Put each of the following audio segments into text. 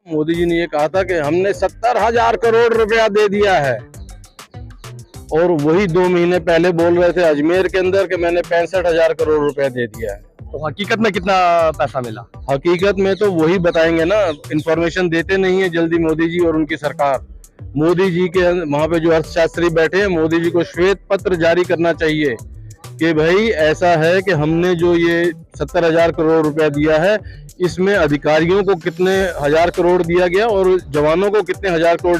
मोदी जी ने ये कहा था कि हमने 70,000 करोड़ रुपया दे दिया है, और वही 2 महीने पहले बोल रहे थे अजमेर के अंदर कि मैंने 65,000 करोड़ रुपया दे दिया है। तो हकीकत में कितना पैसा मिला? हकीकत में तो वही बताएंगे ना, इंफॉर्मेशन देते नहीं है जल्दी मोदी जी और उनकी सरकार। मोदी जी के वहां पे जो अर्थशास्त्री बैठे हैं, मोदी जी को श्वेत पत्र जारी करना चाहिए कि भाई ऐसा है कि हमने जो ये 70,000 करोड़ रुपया दिया है, इसमें अधिकारियों को कितने हजार करोड़ दिया गया और जवानों को कितने हजार करोड़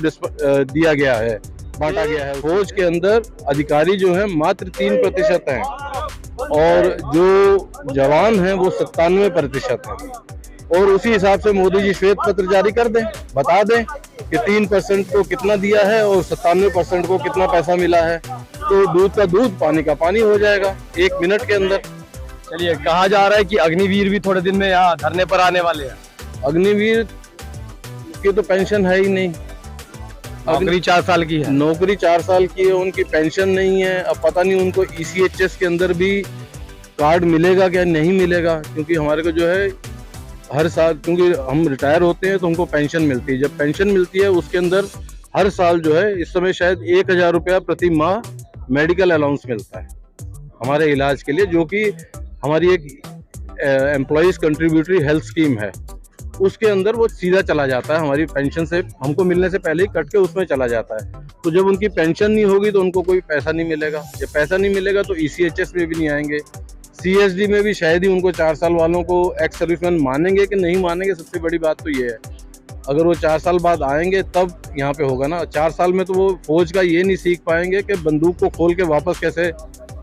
दिया गया है, बांटा गया है। फौज के अंदर अधिकारी जो है मात्र 3% हैं और जो जवान हैं वो 97% हैं। और उसी हिसाब से मोदी जी श्वेत पत्र जारी कर दें, बता दें कि 3% को कितना दिया है और 97% को कितना पैसा मिला है, तो दूध का दूध पानी का पानी हो जाएगा 1 मिनट के अंदर। चलिए, कहा जा रहा है कि अग्निवीर भी थोड़े दिन में यहाँ धरने पर आने वाले हैं। अग्निवीर की तो पेंशन है ही नहीं, नौकरी 4 साल की है। नौकरी 4 साल की है, उनकी पेंशन नहीं है। अब पता नहीं उनको ECHS के अंदर भी कार्ड मिलेगा क्या नहीं मिलेगा, क्योंकि हमारे को जो है हर साल, क्योंकि हम रिटायर होते हैं तो हमको पेंशन मिलती है। जब पेंशन मिलती है उसके अंदर हर साल जो है, इस समय शायद 1,000 रुपया प्रति माह मेडिकल अलाउंस मिलता है हमारे इलाज के लिए, जो कि हमारी एक एम्प्लॉइज कंट्रीब्यूटरी हेल्थ स्कीम है। उसके अंदर वो सीधा चला जाता है, हमारी पेंशन से हमको मिलने से पहले ही कट के उसमें चला जाता है। तो जब उनकी पेंशन नहीं होगी तो उनको कोई पैसा नहीं मिलेगा। जब पैसा नहीं मिलेगा तो ECHS में भी नहीं आएंगे, CSD में भी शायद ही उनको 4 साल वालों को एक्स सर्विसमैन मानेंगे कि नहीं मानेंगे। सबसे बड़ी बात तो ये है, अगर वो 4 साल बाद आएंगे तब यहाँ पे होगा ना। 4 साल में तो वो फौज का ये नहीं सीख पाएंगे कि बंदूक को खोल के वापस कैसे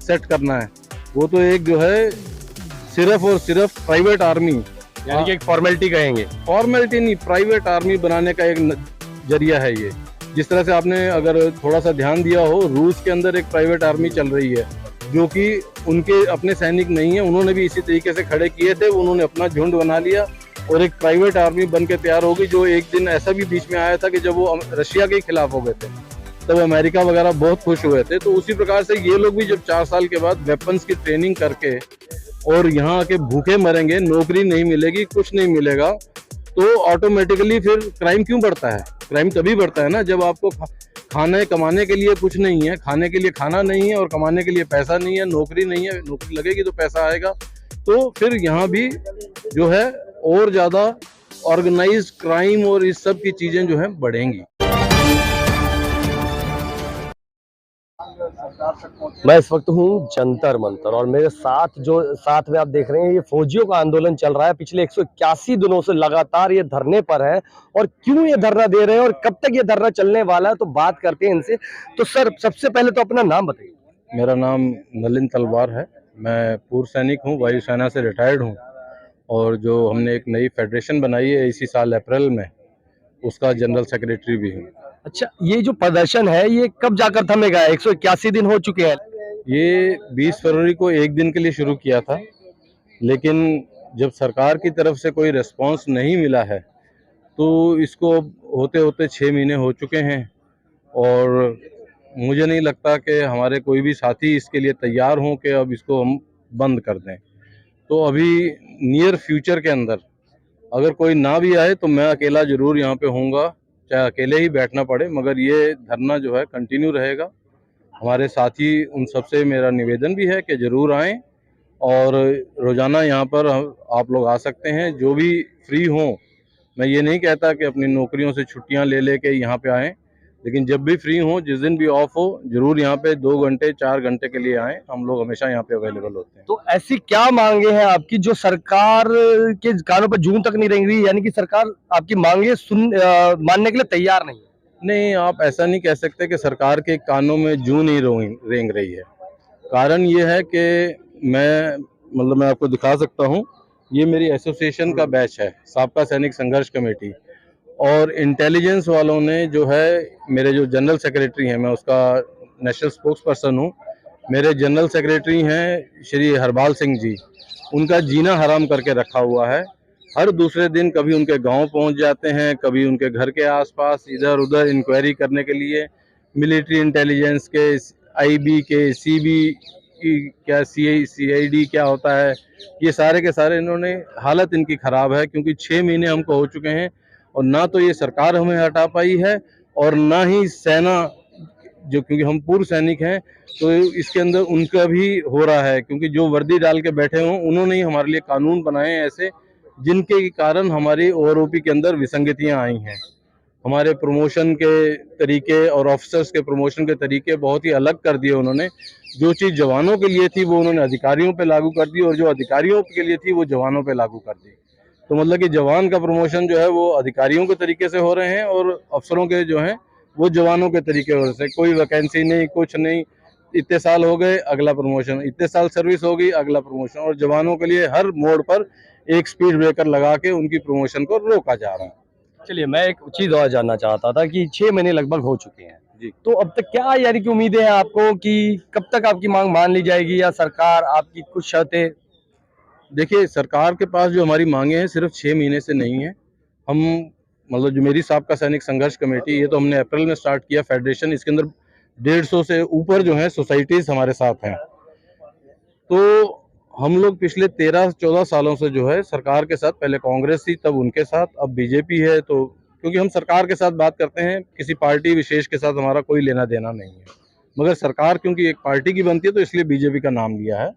सेट करना है। वो तो एक जो है सिर्फ और सिर्फ प्राइवेट आर्मी, यानी कि एक फॉर्मेलिटी कहेंगे। फॉर्मेलिटी नहीं, प्राइवेट आर्मी बनाने का एक जरिया है ये। जिस तरह से आपने अगर थोड़ा सा ध्यान दिया हो, रूस के अंदर एक प्राइवेट आर्मी चल रही है जो कि उनके अपने सैनिक नहीं है, उन्होंने भी इसी तरीके से खड़े किए थे। उन्होंने अपना झुंड बना लिया और एक प्राइवेट आर्मी बन के तैयार होगी। जो एक दिन ऐसा भी बीच में आया था कि जब वो रशिया के खिलाफ हो गए थे तब अमेरिका वगैरह बहुत खुश हुए थे। तो उसी प्रकार से ये लोग भी जब 4 साल के बाद वेपन्स की ट्रेनिंग करके और यहाँ आके भूखे मरेंगे, नौकरी नहीं मिलेगी, कुछ नहीं मिलेगा, तो ऑटोमेटिकली फिर क्राइम क्यों बढ़ता है? क्राइम तभी बढ़ता है ना जब आपको खाने कमाने के लिए कुछ नहीं है, खाने के लिए खाना नहीं है और कमाने के लिए पैसा नहीं है, नौकरी नहीं है। नौकरी लगेगी तो पैसा आएगा, तो फिर यहाँ भी जो है और ज्यादा ऑर्गेनाइज्ड क्राइम और इस सब की चीजें जो है बढ़ेंगी। मैं इस वक्त हूँ जंतर मंतर और मेरे साथ में आप देख रहे हैं ये फौजियों का आंदोलन चल रहा है। पिछले 181 दिनों से लगातार ये धरने पर है। और क्यों ये धरना दे रहे हैं और कब तक ये धरना चलने वाला है, तो बात करते हैं इनसे। तो सर, सबसे पहले तो अपना नाम बताइए। मेरा नाम नलिन तलवार है, मैं पूर्व सैनिक हूँ, वायुसेना से रिटायर्ड हूँ। और जो हमने एक नई फेडरेशन बनाई है इसी साल अप्रैल में, उसका जनरल सेक्रेटरी भी हूँ। अच्छा, ये जो प्रदर्शन है ये कब जाकर थमेगा? 181 दिन हो चुके हैं। ये 20 फरवरी को एक दिन के लिए शुरू किया था, लेकिन जब सरकार की तरफ से कोई रिस्पांस नहीं मिला है तो इसको होते होते 6 महीने हो चुके हैं। और मुझे नहीं लगता कि हमारे कोई भी साथी इसके लिए तैयार हों कि अब इसको हम बंद कर दें। तो अभी नियर फ्यूचर के अंदर अगर कोई ना भी आए तो मैं अकेला ज़रूर यहाँ पे होऊंगा, चाहे अकेले ही बैठना पड़े, मगर ये धरना जो है कंटिन्यू रहेगा। हमारे साथी उन सबसे मेरा निवेदन भी है कि ज़रूर आएं और रोज़ाना यहाँ पर आप लोग आ सकते हैं, जो भी फ्री हों। मैं ये नहीं कहता कि अपनी नौकरियों से छुट्टियाँ ले के यहाँ पे आएँ, लेकिन जब भी फ्री हो, जिस दिन भी ऑफ हो, जरूर यहाँ पे 2 घंटे 4 घंटे के लिए आएँ। हम लोग हमेशा यहाँ पे अवेलेबल होते हैं। तो ऐसी क्या मांगे हैं आपकी जो सरकार के कानों पर जूं तक नहीं रेंग रही, यानी कि सरकार आपकी मांगे मानने के लिए तैयार नहीं है? नहीं, आप ऐसा नहीं कह सकते कि सरकार के कानों में जूं नहीं रेंग रही है। कारण ये है कि मैं आपको दिखा सकता हूँ, ये मेरी एसोसिएशन का बैच है, साबका सैनिक संघर्ष कमेटी। और इंटेलिजेंस वालों ने जो है, मेरे जो जनरल सेक्रेटरी हैं, मैं उसका नेशनल स्पोक्स पर्सन हूँ, मेरे जनरल सेक्रेटरी हैं श्री हरपाल सिंह जी, उनका जीना हराम करके रखा हुआ है। हर दूसरे दिन कभी उनके गांव पहुंच जाते हैं, कभी उनके घर के आसपास इधर उधर इंक्वायरी करने के लिए। मिलिट्री इंटेलिजेंस के, IB के, CB की क्या, CID क्या होता है, ये सारे के सारे इन्होंने, हालत इनकी ख़राब है। क्योंकि 6 महीने हमको हो चुके हैं और ना तो ये सरकार हमें हटा पाई है और ना ही सेना, जो क्योंकि हम पूर्व सैनिक हैं तो इसके अंदर उनका भी हो रहा है, क्योंकि जो वर्दी डाल के बैठे हों उन्होंने ही हमारे लिए कानून बनाए हैं ऐसे, जिनके कारण हमारी ओआरओपी के अंदर विसंगतियां आई हैं। हमारे प्रमोशन के तरीके और ऑफिसर्स के प्रमोशन के तरीके बहुत ही अलग कर दिए उन्होंने। जो चीज़ जवानों के लिए थी वो उन्होंने अधिकारियों पे लागू कर दी, और जो अधिकारियों के लिए थी वो जवानों पे लागू कर दी। तो मतलब कि जवान का प्रमोशन जो है वो अधिकारियों के तरीके से हो रहे हैं, और अफसरों के जो हैं वो जवानों के तरीके हो रहे हैं। कोई वैकेंसी नहीं, कुछ नहीं, इतने साल हो गए अगला प्रमोशन, इतने साल सर्विस हो गई अगला प्रमोशन, और जवानों के लिए हर मोड़ पर एक स्पीड ब्रेकर लगा के उनकी प्रमोशन को रोका जा रहा है। चलिए, मैं एक चीज और जानना चाहता था कि 6 महीने लगभग हो चुके हैं जी। तो अब तक क्या यानी कि उम्मीदें हैं आपको कि कब तक आपकी मांग मान ली जाएगी, या सरकार आपकी कुछ शर्तें? देखिए, सरकार के पास जो हमारी मांगे हैं सिर्फ 6 महीने से नहीं है। हम मतलब जो मेरी साबका सैनिक संघर्ष कमेटी, ये तो हमने अप्रैल में स्टार्ट किया फेडरेशन, इसके अंदर 150 से ऊपर जो है सोसाइटीज हमारे साथ हैं। तो हम लोग पिछले 13-14 सालों से जो है सरकार के साथ, पहले कांग्रेस थी तब उनके साथ, अब बीजेपी है, तो क्योंकि हम सरकार के साथ बात करते हैं, किसी पार्टी विशेष के साथ हमारा कोई लेना देना नहीं है, मगर सरकार क्योंकि एक पार्टी की बनती है तो इसलिए बीजेपी का नाम लिया है।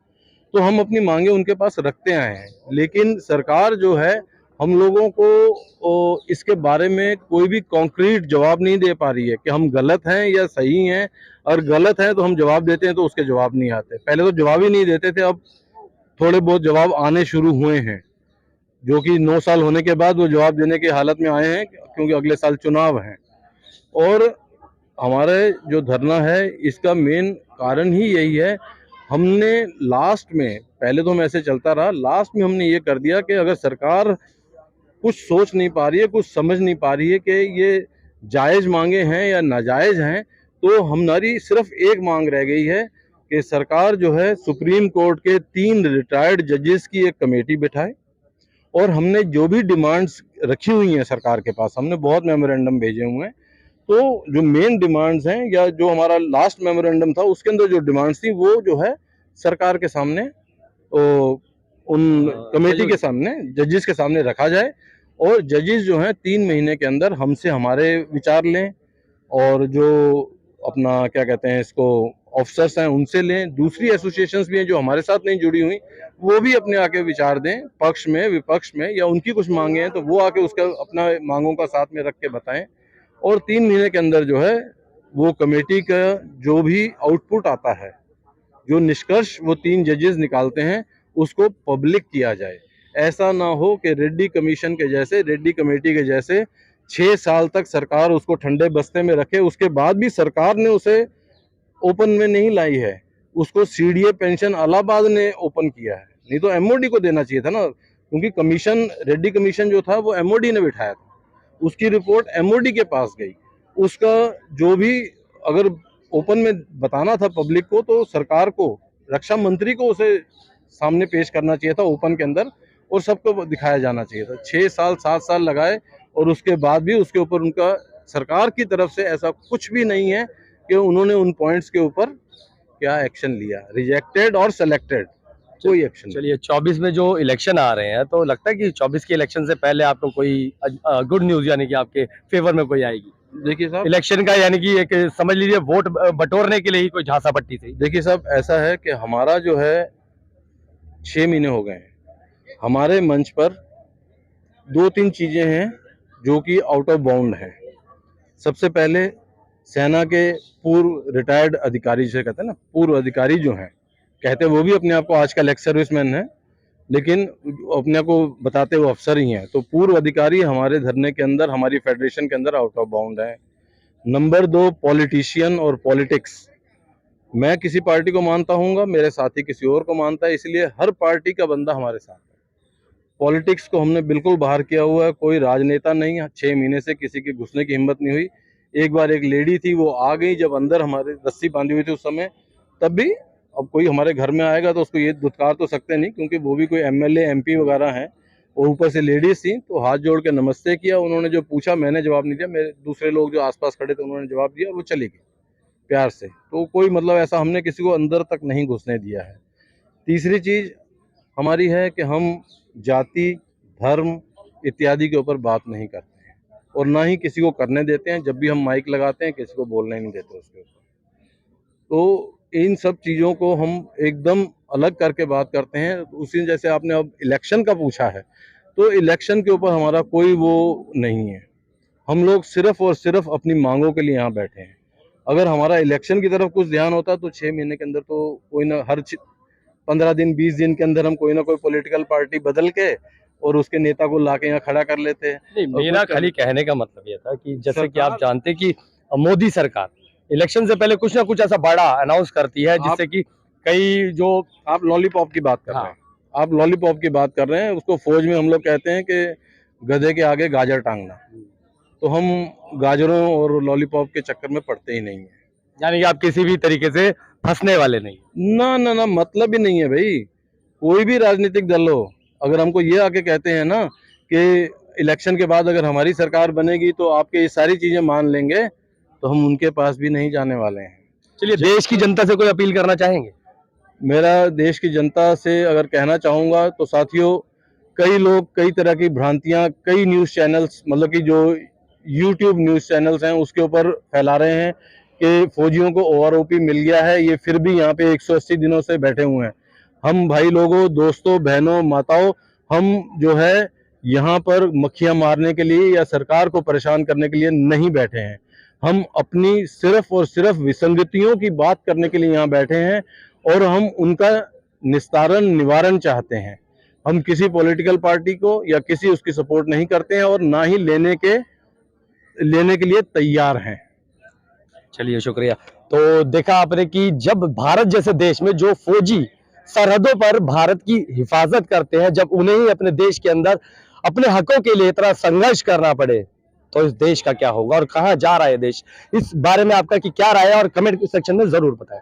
तो हम अपनी मांगे उनके पास रखते आए हैं, लेकिन सरकार जो है हम लोगों को इसके बारे में कोई भी कॉन्क्रीट जवाब नहीं दे पा रही है कि हम गलत हैं या सही हैं। और गलत हैं तो हम जवाब देते हैं तो उसके जवाब नहीं आते, पहले तो जवाब ही नहीं देते थे, अब थोड़े बहुत जवाब आने शुरू हुए हैं, जो कि 9 साल होने के बाद वो जवाब देने की हालत में आए हैं, क्योंकि अगले साल चुनाव हैं। और हमारे जो धरना है इसका मेन कारण ही यही है। हमने लास्ट में, पहले तो हम ऐसे चलता रहा, लास्ट में हमने ये कर दिया कि अगर सरकार कुछ सोच नहीं पा रही है, कुछ समझ नहीं पा रही है कि ये जायज़ मांगे हैं या नाजायज़ हैं, तो हमारी सिर्फ एक मांग रह गई है कि सरकार जो है सुप्रीम कोर्ट के 3 रिटायर्ड जजेस की एक कमेटी बिठाए, और हमने जो भी डिमांड्स रखी हुई हैं सरकार के पास, हमने बहुत मेमोरेंडम भेजे हुए हैं, तो जो मेन डिमांड्स हैं या जो हमारा लास्ट मेमोरेंडम था उसके अंदर जो डिमांड्स थी वो जो है सरकार के सामने, उन कमेटी के सामने, जजेस के सामने रखा जाए, और जजेस जो हैं 3 महीने के अंदर हमसे हमारे विचार लें, और जो अपना क्या कहते हैं इसको, ऑफिसर्स हैं उनसे लें, दूसरी एसोसिएशंस भी हैं जो हमारे साथ नहीं जुड़ी हुई, वो भी अपने आके विचार दें, पक्ष में विपक्ष में, या उनकी कुछ मांगे हैं तो वो आके उसका अपना मांगों का साथ में रख के बताएं, और 3 महीने के अंदर जो है वो कमेटी का जो भी आउटपुट आता है, जो निष्कर्ष वो 3 जजेस निकालते हैं, उसको पब्लिक किया जाए। ऐसा ना हो कि रेड्डी कमीशन के जैसे, रेड्डी कमेटी के जैसे 6 साल तक सरकार उसको ठंडे बस्ते में रखे, उसके बाद भी सरकार ने उसे ओपन में नहीं लाई है, उसको सीडीए पेंशन इलाहाबाद ने ओपन किया है, नहीं तो एमओडी को देना चाहिए था ना, क्योंकि कमीशन, रेड्डी कमीशन जो था वो एमओडी ने बिठाया था, उसकी रिपोर्ट एमओडी के पास गई, उसका जो भी अगर ओपन में बताना था पब्लिक को तो सरकार को, रक्षा मंत्री को उसे सामने पेश करना चाहिए था ओपन के अंदर, और सबको दिखाया जाना चाहिए था। 6 साल 7 साल लगाए, और उसके बाद भी उसके ऊपर उनका सरकार की तरफ से ऐसा कुछ भी नहीं है कि उन्होंने उन पॉइंट्स के ऊपर क्या एक्शन लिया, रिजेक्टेड और सेलेक्टेड, कोई एक्शन। चलिए, 24 में जो इलेक्शन आ रहे हैं तो लगता है कि 24 के इलेक्शन से पहले आपको कोई गुड न्यूज यानी कि आपके फेवर में कोई आएगी? देखिए साहब, इलेक्शन का यानी कि एक समझ लीजिए वोट बटोरने के लिए ही कोई झांसा पट्टी थी। देखिए साहब, ऐसा है कि हमारा जो है 6 महीने हो गए हैं, हमारे मंच पर 2-3 चीजें हैं जो कि आउट ऑफ बाउंड हैं। सबसे पहले सेना के पूर्व रिटायर्ड अधिकारी, जिसे कहते हैं ना, पूर्व अधिकारी जो हैं, कहते हैं वो भी अपने आप को आजकल एक्स सर्विसमैन हैं, लेकिन अपने आप को बताते वो अफसर ही हैं, तो पूर्व अधिकारी हमारे धरने के अंदर, हमारी फेडरेशन के अंदर आउट ऑफ बाउंड है। नंबर 2, पॉलिटिशियन और पॉलिटिक्स। मैं किसी पार्टी को मानता हूँ, मेरे साथी किसी और को मानता है, इसलिए हर पार्टी का बंदा हमारे साथ है। पॉलिटिक्स को हमने बिल्कुल बाहर किया हुआ है, कोई राजनेता नहीं है, 6 महीने से किसी की घुसने की हिम्मत नहीं हुई। एक बार एक लेडी थी, वो आ गई जब अंदर हमारे रस्सी बांधी हुई थी उस समय, तब भी। अब कोई हमारे घर में आएगा तो उसको ये दुत्कार तो सकते नहीं, क्योंकि वो भी कोई एमएलए एमपी वगैरह हैं, और ऊपर से लेडीज थी, तो हाथ जोड़ के नमस्ते किया, उन्होंने जो पूछा मैंने जवाब नहीं दिया, मेरे दूसरे लोग जो आसपास खड़े थे उन्होंने जवाब दिया, और वो चली गई प्यार से। तो कोई मतलब ऐसा हमने किसी को अंदर तक नहीं घुसने दिया है। तीसरी चीज हमारी है कि हम जाति, धर्म इत्यादि के ऊपर बात नहीं करते हैं। और ना ही किसी को करने देते हैं। जब भी हम माइक लगाते हैं किसी को बोलने नहीं देते उसके ऊपर। तो इन सब चीज़ों को हम एकदम अलग करके बात करते हैं। उसी जैसे आपने अब इलेक्शन का पूछा है, तो इलेक्शन के ऊपर हमारा कोई वो नहीं है। हम लोग सिर्फ और सिर्फ अपनी मांगों के लिए यहाँ बैठे हैं। अगर हमारा इलेक्शन की तरफ कुछ ध्यान होता तो 6 महीने के अंदर तो कोई ना, हर 15 दिन 20 दिन के अंदर हम कोई ना कोई पॉलिटिकल पार्टी बदल के और उसके नेता को लाके यहाँ खड़ा कर लेते हैं। नहीं, और मेरा कुछ खाली कहने का मतलब ये था कि जैसे कि आप सरकार- जानते हैं कि मोदी सरकार इलेक्शन से पहले कुछ ना कुछ ऐसा बड़ा अनाउंस करती है जिससे कि कई जो आप लॉलीपॉप की बात कर रहे हैं, आप लॉलीपॉप की बात कर रहे हैं। उसको फौज में हम लोग कहते हैं कि गधे के आगे गाजर टांगना। तो हम गाजरों और लॉलीपॉप के चक्कर में पड़ते ही नहीं है। यानी कि आप किसी भी तरीके से फंसने वाले नहीं। ना ना ना, मतलब ही नहीं है भाई। कोई भी राजनीतिक दल हो, अगर हमको ये आके कहते हैं ना कि इलेक्शन के बाद अगर हमारी सरकार बनेगी तो आपके ये सारी चीजें मान लेंगे, तो हम उनके पास भी नहीं जाने वाले हैं। चलिए, देश की जनता से कोई अपील करना चाहेंगे? मेरा देश की जनता से अगर कहना चाहूँगा तो साथियों, कई लोग कई तरह की भ्रांतियाँ, कई न्यूज़ चैनल्स, मतलब कि जो यूट्यूब न्यूज़ चैनल्स हैं उसके ऊपर फैला रहे हैं कि फौजियों को ओआरओपी मिल गया है, ये फिर भी यहाँ पे 180 दिनों से बैठे हुए हैं। हम भाई लोगों, दोस्तों, बहनों, माताओं, हम जो है यहाँ पर मक्खियाँ मारने के लिए या सरकार को परेशान करने के लिए नहीं बैठे हैं। हम अपनी सिर्फ और सिर्फ विसंगतियों की बात करने के लिए यहाँ बैठे हैं और हम उनका निवारण चाहते हैं। हम किसी पॉलिटिकल पार्टी को या किसी उसकी सपोर्ट नहीं करते हैं और ना ही लेने के लिए तैयार हैं। चलिए, शुक्रिया। तो देखा आपने कि जब भारत जैसे देश में जो फौजी सरहदों पर भारत की हिफाजत करते हैं, जब उन्हें ही अपने देश के अंदर अपने हकों के लिए इतना संघर्ष करना पड़े, तो इस देश का क्या होगा और कहाँ जा रहा है देश? इस बारे में आपका कि क्या राय है और कमेंट सेक्शन में जरूर बताएं।